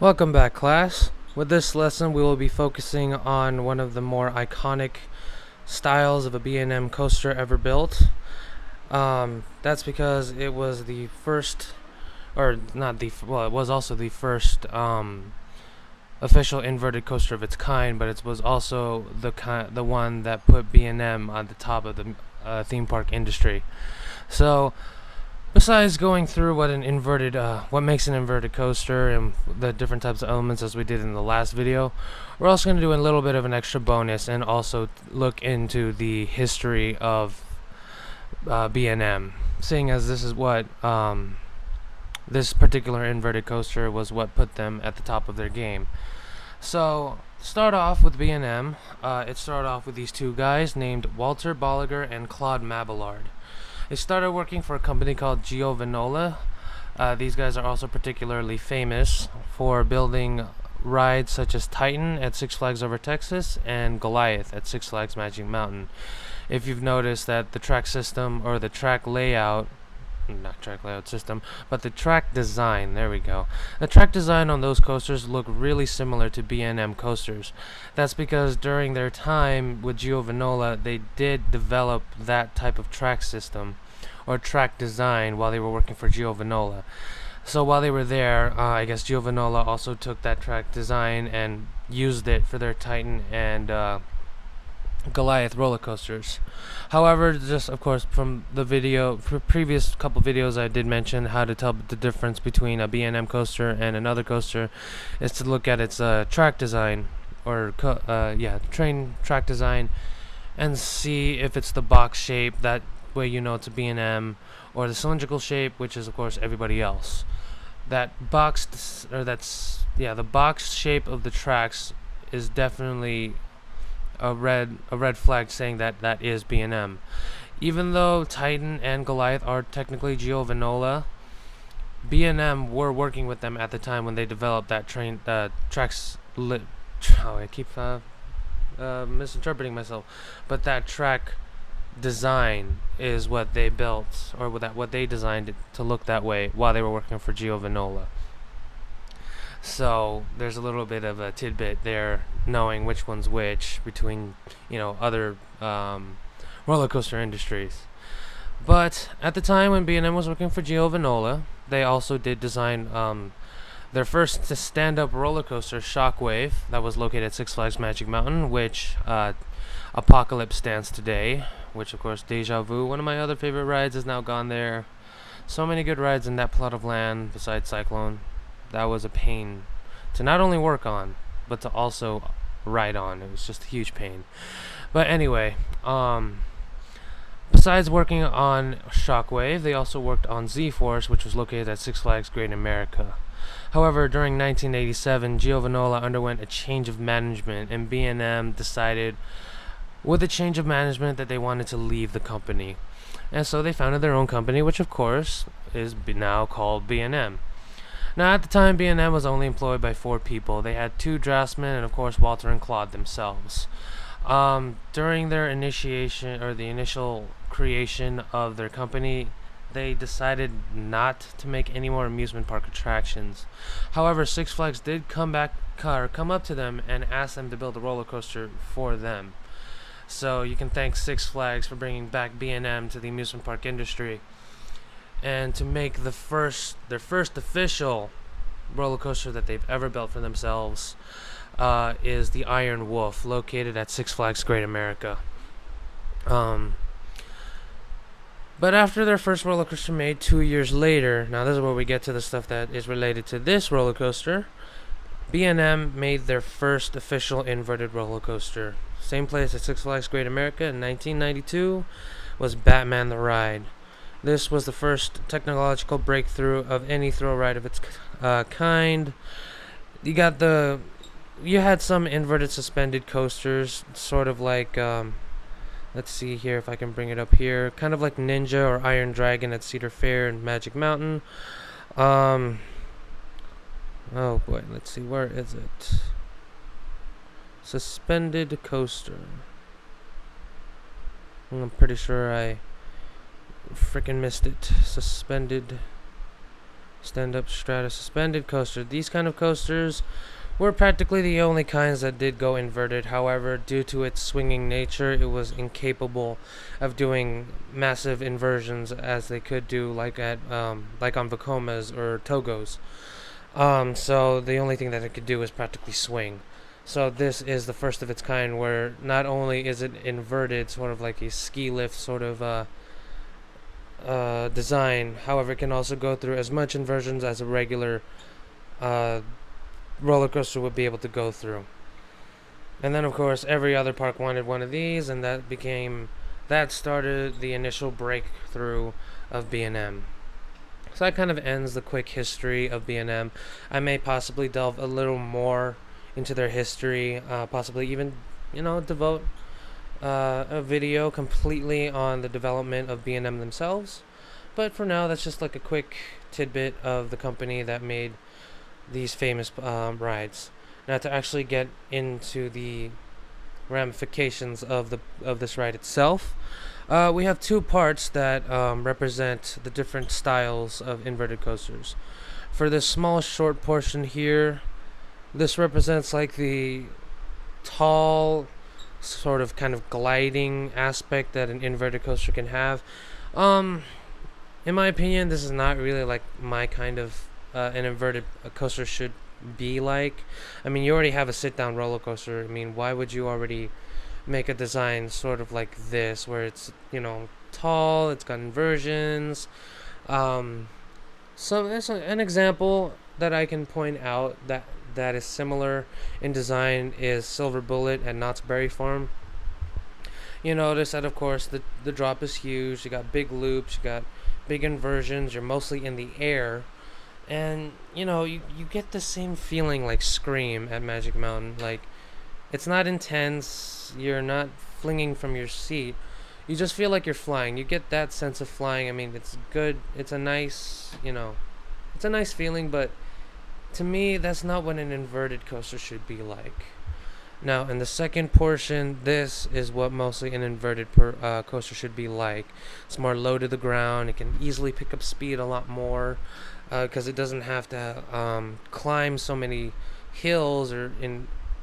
Welcome back, class. With this lesson, we will be focusing on one of the more iconic styles of a B&M coaster ever built. That's because it was the first, or not the, well, it was also the first official inverted coaster of its kind, but it was also the one that put B&M on the top of the theme park industry. So, besides going through what makes an inverted coaster and the different types of elements as we did in the last video, we're also going to do a little bit of an extra bonus and also look into the history of B&M, seeing as this is what this particular inverted coaster was what put them at the top of their game. So, start off with B&M. It started off with these two guys named Walter Bolliger and Claude Mabillard. They started working for a company called Giovanola. These guys are also particularly famous for building rides such as Titan at Six Flags Over Texas and Goliath at Six Flags Magic Mountain. If you've noticed that the track system, or the track layout, not track layout system, but the track design, there we go. The track design on those coasters look really similar to B&M coasters. That's because during their time with Giovanola, they did develop that type of track system or track design while they were working for Giovanola. So while they were there, I guess Giovanola also took that track design and used it for their Titan and Goliath roller coasters. However, just of course from the previous couple videos, I did mention how to tell the difference between a B&M coaster and another coaster is to look at its track design, or train track design, and see if it's the box shape. That way you know it's a B&M, or the cylindrical shape, which is of course everybody else. The box shape of the tracks is definitely a red flag saying that that is B&M. Even though Titan and Goliath are technically Giovanola, B&M were working with them at the time when they developed that I keep misinterpreting myself, but that track design is what they built, or what they designed it to look that way while they were working for Giovanola. So there's a little bit of a tidbit there, knowing which one's which between other roller coaster industries. But at the time when B&M was working for Giovanola, they also did design their first stand-up roller coaster, Shockwave, that was located at Six Flags Magic Mountain, which Apocalypse stands today. Which of course, Deja Vu, one of my other favorite rides, is now gone there. So many good rides in that plot of land besides Cyclone. That was a pain to not only work on, but to also ride on. It was just a huge pain. But anyway, besides working on Shockwave, they also worked on Z-Force, which was located at Six Flags Great America. However, during 1987, Giovanola underwent a change of management, and B&M decided with a change of management that they wanted to leave the company. And so they founded their own company, which of course is now called B&M. Now, at the time, B&M was only employed by 4 people. They had 2 draftsmen and, of course, Walter and Claude themselves. During their initiation, or the initial creation of their company, they decided not to make any more amusement park attractions. However, Six Flags did come up to them and ask them to build a roller coaster for them. So you can thank Six Flags for bringing back B&M to the amusement park industry, and to make their first official roller coaster that they've ever built for themselves is the Iron Wolf, located at Six Flags Great America. But after their first roller coaster made 2 years later, now this is where we get to the stuff that is related to this roller coaster, B&M made their first official inverted roller coaster. Same place at Six Flags Great America in 1992 was Batman the Ride. This was the first technological breakthrough of any thrill ride of its kind. You had some inverted suspended coasters, sort of like, let's see here if I can bring it up here, kind of like Ninja or Iron Dragon at Cedar Fair and Magic Mountain. Oh boy, let's see, where is it? Suspended coaster. I'm pretty sure I freaking missed it. Suspended stand-up strata suspended coaster. These kind of coasters were practically the only kinds that did go inverted. However, due to its swinging nature, it was incapable of doing massive inversions as they could do like on Vekomas or Togos. So the only thing that it could do is practically swing. So this is the first of its kind where not only is it inverted, sort of like a ski lift sort of design, however, it can also go through as much inversions as a regular roller coaster would be able to go through. And then, of course, every other park wanted one of these, and that started the initial breakthrough of B&M. So that kind of ends the quick history of B&M. I may possibly delve a little more into their history, possibly even, devote a video completely on the development of B&M themselves. But for now, that's just like a quick tidbit of the company that made these famous rides. Now, to actually get into the ramifications of this ride itself, we have two parts that represent the different styles of inverted coasters. For this small short portion here, this represents like the tall, sort of kind of gliding aspect that an inverted coaster can have. In my opinion, this is not really like my kind of an inverted coaster should be like. I mean, you already have a sit-down roller coaster. I mean, why would you already make a design sort of like this, where it's tall, it's got inversions? So that's an example that I can point out that is similar in design is Silver Bullet at Knott's Berry Farm. You notice that, of course, the drop is huge. You got big loops, you got big inversions. You're mostly in the air. And, you get the same feeling like Scream at Magic Mountain. Like, it's not intense. You're not flinging from your seat. You just feel like you're flying. You get that sense of flying. I mean, it's good. It's a nice, it's a nice feeling. But to me, that's not what an inverted coaster should be like. Now, in the second portion, this is what mostly an inverted coaster should be like. It's more low to the ground. It can easily pick up speed a lot more. Because it doesn't have to climb so many hills or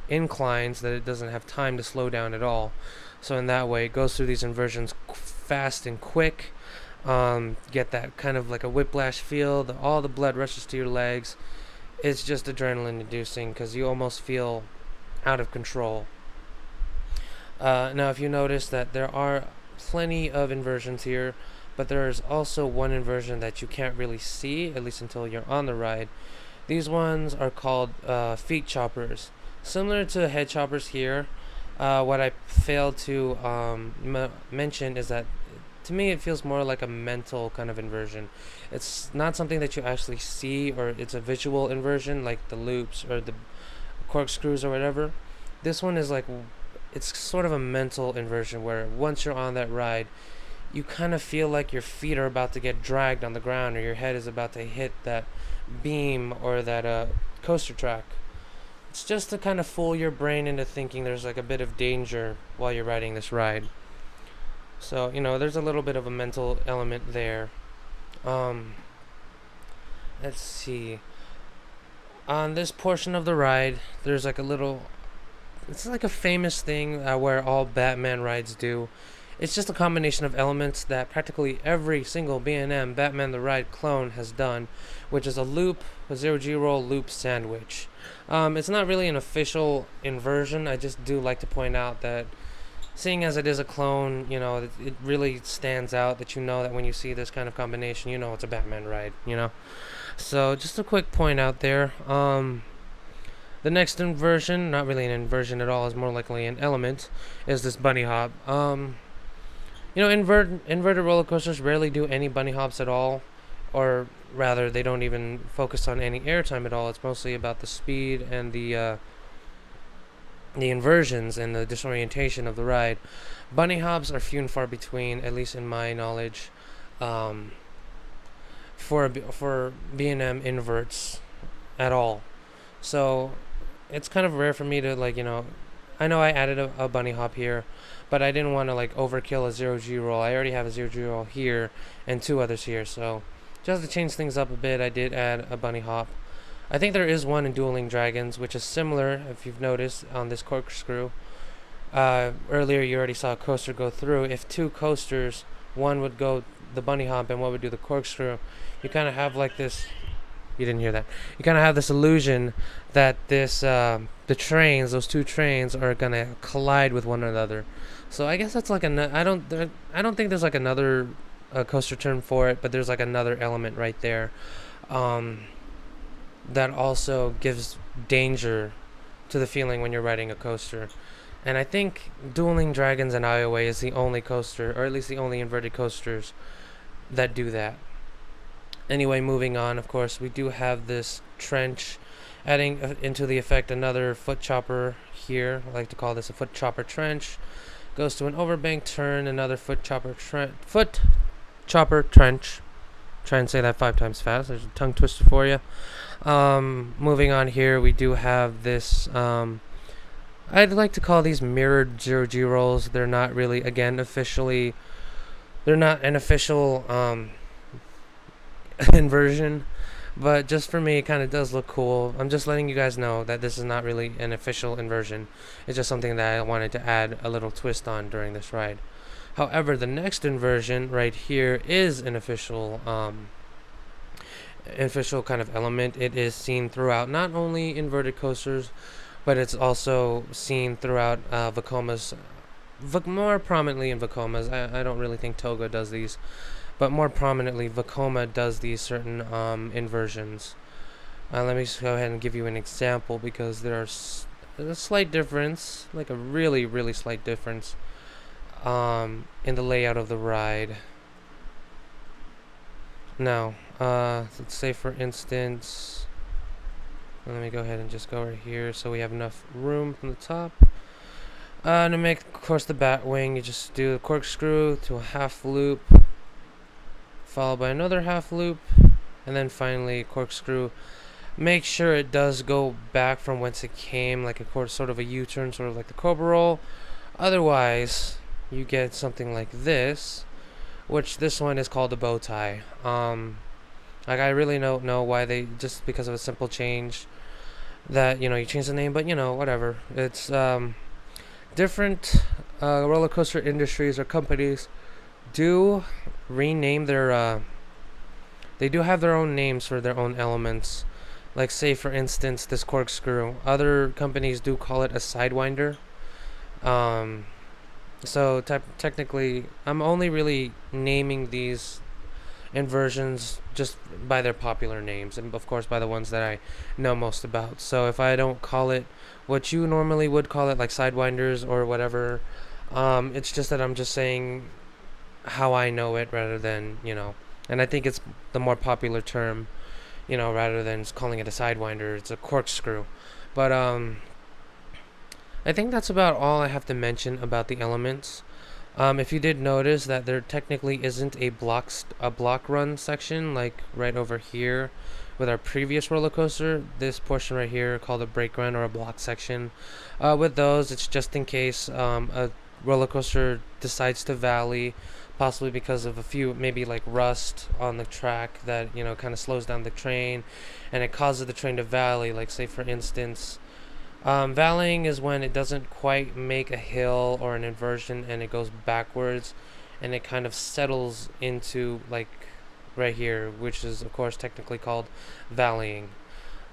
inclines that it doesn't have time to slow down at all. So in that way, it goes through these inversions fast and quick. Get that kind of like a whiplash feel. All the blood rushes to your legs. It's just adrenaline inducing because you almost feel out of control. Now, if you notice that there are plenty of inversions here, but there's also one inversion that you can't really see, at least until you're on the ride. These ones are called feet choppers. Similar to head choppers here, what I failed to mention is that, to me, it feels more like a mental kind of inversion. It's not something that you actually see, or it's a visual inversion, like the loops or the corkscrews or whatever. This one is like, it's sort of a mental inversion where once you're on that ride, you kind of feel like your feet are about to get dragged on the ground, or your head is about to hit that beam or that coaster track. It's just to kind of fool your brain into thinking there's like a bit of danger while you're riding this ride. So, there's a little bit of a mental element there. Let's see. On this portion of the ride, there's like it's like a famous thing where all Batman rides do. It's just a combination of elements that practically every single B&M Batman the Ride clone has done, which is a loop, a zero-G roll loop sandwich. It's not really an official inversion. I just do like to point out that, seeing as it is a clone, it really stands out that that when you see this kind of combination, it's a Batman ride, So just a quick point out there. The next inversion, not really an inversion at all, is more likely an element, is this bunny hop. Inverted roller coasters rarely do any bunny hops at all, or rather, they don't even focus on any airtime at all. It's mostly about the speed and the inversions and the disorientation of the ride. Bunny hops are few and far between, at least in my knowledge, for B&M inverts at all. So it's kind of rare for me to I know I added a bunny hop here, but I didn't want to overkill a zero-G roll. I already have a zero-G roll here and two others here, so just to change things up a bit, I did add a bunny hop. I think there is one in Dueling Dragons, which is similar, if you've noticed, on this corkscrew. Earlier you already saw a coaster go through. If two coasters, one would go the bunny hop and one would do the corkscrew, you kind of have like this. You didn't hear that. You kind of have this illusion that those two trains are gonna collide with one another. So I guess that's like I don't think there's like another coaster term for it, but there's like another element right there, that also gives danger to the feeling when you're riding a coaster. And I think Dueling Dragons and Aioway is the only coaster, or at least the only inverted coasters that do that. Anyway, moving on, of course, we do have this trench, adding into the effect another foot chopper here. I like to call this a foot chopper trench. Goes to an overbank turn, another foot chopper trench. Try and say that 5 times fast. There's a tongue twister for you. Moving on here, we do have this. I'd like to call these mirrored 0G rolls. They're not really, again, officially. They're not an official inversion, but just for me, it kind of does look cool. I'm just letting you guys know that this is not really an official inversion. It's just something that I wanted to add a little twist on during this ride. However, the next inversion right here is an official kind of element. It is seen throughout not only inverted coasters, but it's also seen throughout Vekoma's, more prominently in Vekoma's. I don't really think Toga does these, but more prominently Vekoma does these certain inversions. Let me just go ahead and give you an example, because there's a slight difference, like a really, really slight difference in the layout of the ride. Now, let's say for instance, let me go ahead and just go right here so we have enough room from the top. To make, of course, the bat wing, you just do the corkscrew to a half loop, followed by another half loop, and then finally corkscrew. Make sure it does go back from whence it came, like sort of a U-turn, sort of like the Cobra roll. Otherwise, you get something like this, which this one is called a bow tie. Like, I really don't know why they, just because of a simple change that, you change the name, but whatever. It's different roller coaster industries or companies do rename their they do have their own names for their own elements. Like, say for instance, this corkscrew, other companies do call it a sidewinder. So technically I'm only really naming these inversions just by their popular names, and of course by the ones that I know most about. So if I don't call it what you normally would call it, like sidewinders or whatever, it's just that I'm just saying how I know it, rather than, and I think it's the more popular term, rather than just calling it a sidewinder, it's a corkscrew. But I think that's about all I have to mention about the elements. If you did notice that there technically isn't a block run section, like right over here with our previous roller coaster, this portion right here called a brake run or a block section. With those, it's just in case a roller coaster decides to valley, possibly because of a few, maybe like rust on the track that kind of slows down the train, and it causes the train to valley. Like, say for instance, valleying is when it doesn't quite make a hill or an inversion and it goes backwards, and it kind of settles into, like, right here, which is of course technically called valleying.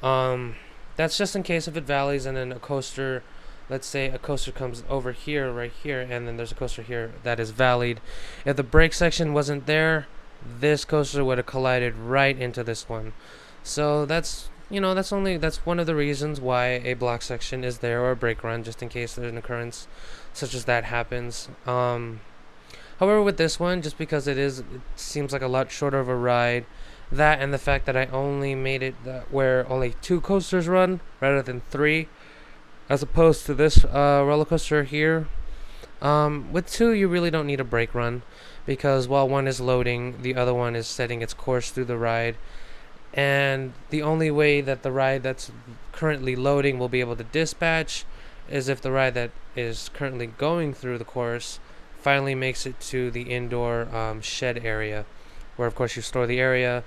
That's just in case if it valleys and then a coaster, let's say a coaster comes over here, right here, and then there's a coaster here that is valleyed. If the brake section wasn't there, this coaster would have collided right into this one. So that's that's one of the reasons why a block section is there, or a brake run, just in case there's an occurrence such as that happens. However, with this one, just because it seems like a lot shorter of a ride, that and the fact that I only made it where only 2 coasters run rather than 3, as opposed to this roller coaster here. With 2, you really don't need a brake run, because while one is loading, the other one is setting its course through the ride. And the only way that the ride that's currently loading will be able to dispatch is if the ride that is currently going through the course finally makes it to the indoor shed area, where of course you store the area,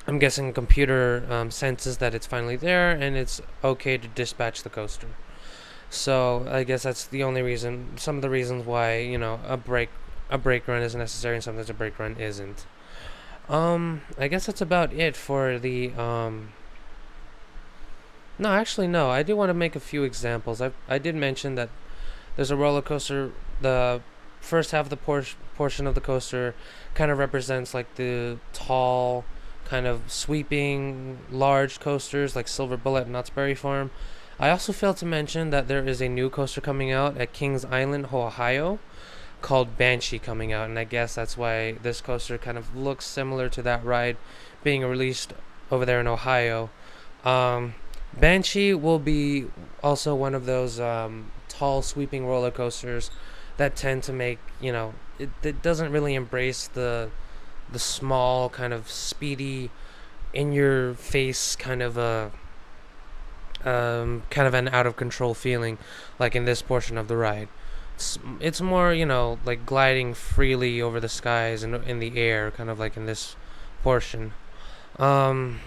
I'm guessing a computer senses that it's finally there and it's okay to dispatch the coaster. So I guess that's the only reason, some of the reasons why, a brake run is necessary and sometimes a brake run isn't. I guess that's about it for the No, actually no. I do want to make a few examples. I did mention that there's a roller coaster. The first half of the portion of the coaster kind of represents like the tall, kind of sweeping, large coasters like Silver Bullet and Knott's Berry Farm. I also failed to mention that there is a new coaster coming out at Kings Island, Ohio, called Banshee coming out, and I guess that's why this coaster kind of looks similar to that ride being released over there in Ohio. Um, Banshee will be also one of those tall, sweeping roller coasters that tend to make, it doesn't really embrace the small, kind of speedy, in your face kind of an out of control feeling, like in this portion of the ride. It's more, like gliding freely over the skies and in the air, kind of like in this portion. Um,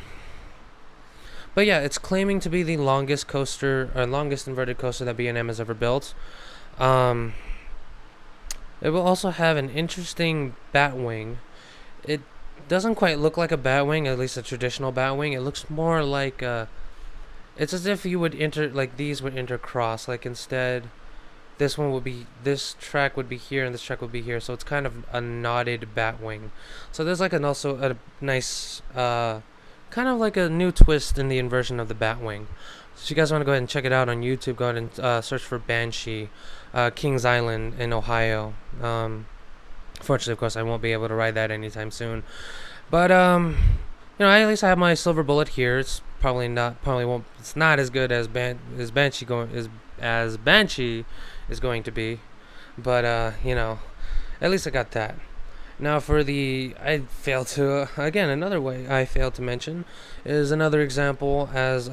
but yeah, it's claiming to be the longest coaster, or longest inverted coaster that B&M has ever built. Um, it will also have an interesting bat wing. It doesn't quite look like a bat wing, at least a traditional bat wing. It looks more like it's as if you would like these would intercross. Like instead, this track would be here and this track would be here. So it's kind of a knotted bat wing. So there's like also a nice, kind of like a new twist in the inversion of the bat wing. So if you guys want to go ahead and check it out on YouTube, go ahead and search for Banshee, Kings Island in Ohio. Fortunately, of course, I won't be able to ride that anytime soon. But at least I have my Silver Bullet here. It's probably won't. It's not as good as Banshee is going to be, but at least I got that. Now for another way I failed to mention is another example as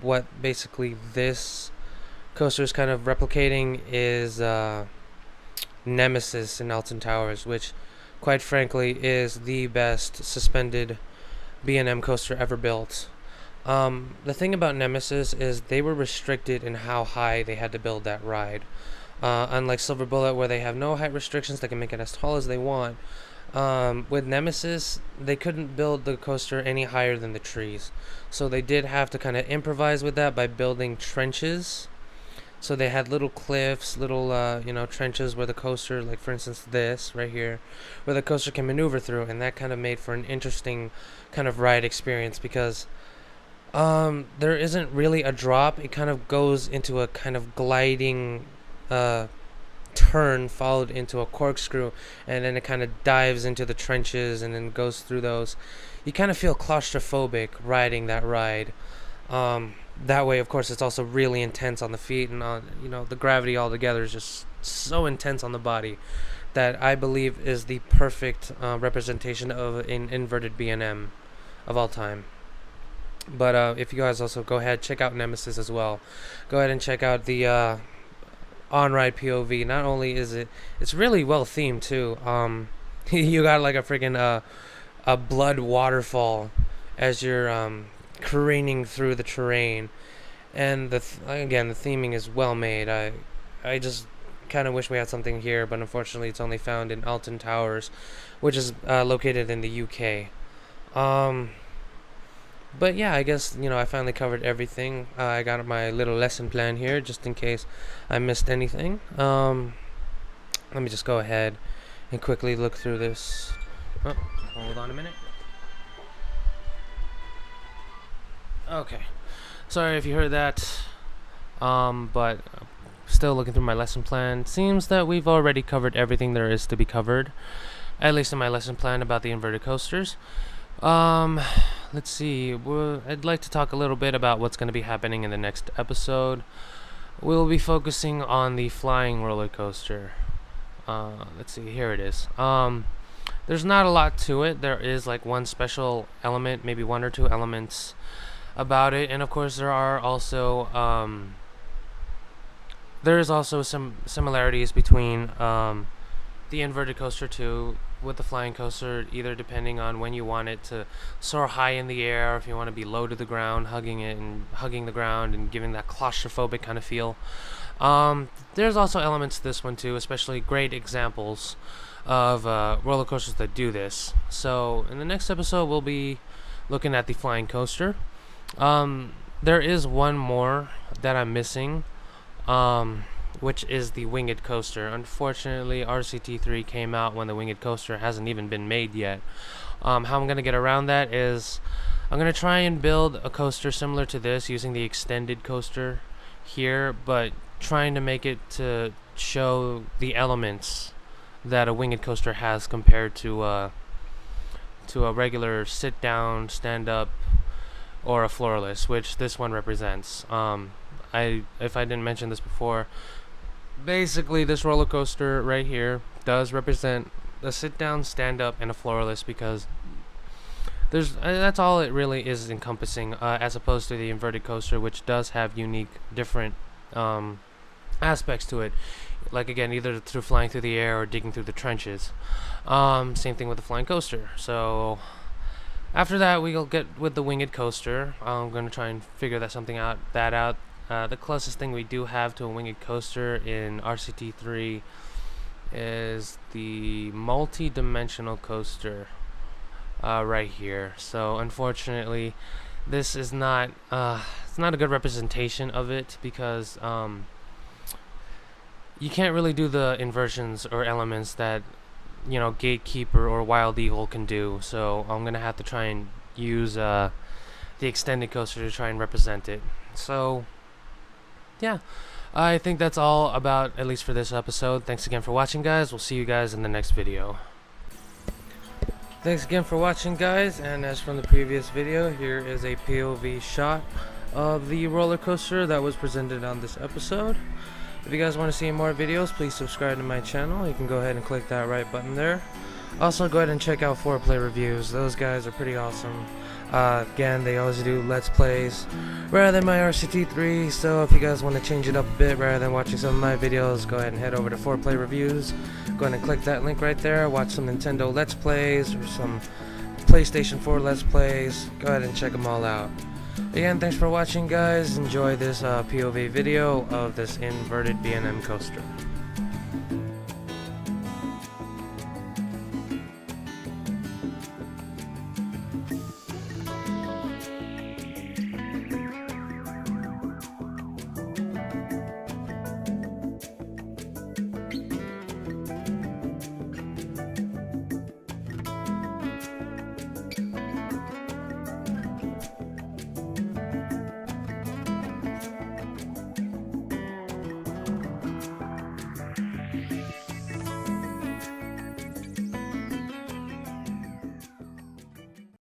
what basically this coaster is kind of replicating is Nemesis in Alton Towers, which quite frankly is the best suspended B&M coaster ever built. The thing about Nemesis is they were restricted in how high they had to build that ride. Unlike Silver Bullet, where they have no height restrictions, they can make it as tall as they want. With Nemesis, they couldn't build the coaster any higher than the trees. So they did have to kind of improvise with that by building trenches. So they had little cliffs, little trenches where the coaster, like for instance this right here, where the coaster can maneuver through, and that kind of made for an interesting kind of ride experience because there isn't really a drop. It kind of goes into a kind of gliding turn followed into a corkscrew, and then it kind of dives into the trenches and then goes through those. You kind of feel claustrophobic riding that ride. That way, of course, it's also really intense on the feet, and the gravity altogether is just so intense on the body that I believe is the perfect representation of an inverted B&M of all time. But if you guys also go ahead, check out Nemesis as well. Go ahead and check out the on-ride POV. Not only is it's really well themed too. You got like a freaking a blood waterfall as you're careening through the terrain, and again the theming is well made. I just kind of wish we had something here, but unfortunately it's only found in Alton Towers, which is located in the UK. But yeah, I guess I finally covered everything. I got my little lesson plan here just in case I missed anything. Let me just go ahead and quickly look through this. Oh, hold on a minute. Okay, sorry if you heard that. But still looking through my lesson plan. Seems that we've already covered everything there is to be covered, at least in my lesson plan about the inverted coasters. Let's see. I'd like to talk a little bit about what's going to be happening in the next episode. We'll be focusing on the flying roller coaster. Let's see. Here it is. There's not a lot to it. There is like one special element, maybe one or two elements about it, and of course there are also there is also some similarities between the inverted coaster 2 with the flying coaster, either depending on when you want it to soar high in the air, or if you want to be low to the ground, hugging the ground and giving that claustrophobic kind of feel. There's also elements to this one too, especially great examples of roller coasters that do this. So in the next episode, we'll be looking at the flying coaster. There is one more that I'm missing, which is the winged coaster. Unfortunately, RCT3 came out when the winged coaster hasn't even been made yet. How I'm going to get around that is I'm going to try and build a coaster similar to this using the extended coaster here, but trying to make it to show the elements that a winged coaster has compared to a regular sit down, stand up, or a floorless, which this one represents. If I didn't mention this before, basically this roller coaster right here does represent a sit down, stand up, and a floorless, because that's all it really is encompassing, as opposed to the inverted coaster, which does have unique different aspects to it, like again either through flying through the air or digging through the trenches. Same thing with the flying coaster. So after that, we'll get with the winged coaster. I'm going to try and figure that out. The closest thing we do have to a winged coaster in RCT3 is the multi-dimensional coaster right here. So unfortunately, this is not it's not a good representation of it, because you can't really do the inversions or elements that Gatekeeper or Wild Eagle can do. So I'm gonna have to try and use the extended coaster to try and represent it. So yeah, I think that's all about, at least for this episode. Thanks again for watching, guys. We'll see you guys in the next video. Thanks again for watching, guys, and as from the previous video, here is a POV shot of the roller coaster that was presented on this episode. If you guys want to see more videos, please subscribe to my channel. You can go ahead and click that right button there. Also, go ahead and check out 4Play Reviews. Those guys are pretty awesome. Again, they always do Let's Plays rather than my RCT3, so if you guys want to change it up a bit rather than watching some of my videos, go ahead and head over to 4Play Reviews. Go ahead and click that link right there. Watch some Nintendo Let's Plays or some PlayStation 4 Let's Plays. Go ahead and check them all out. Again, thanks for watching, guys. Enjoy this POV video of this inverted B&M coaster.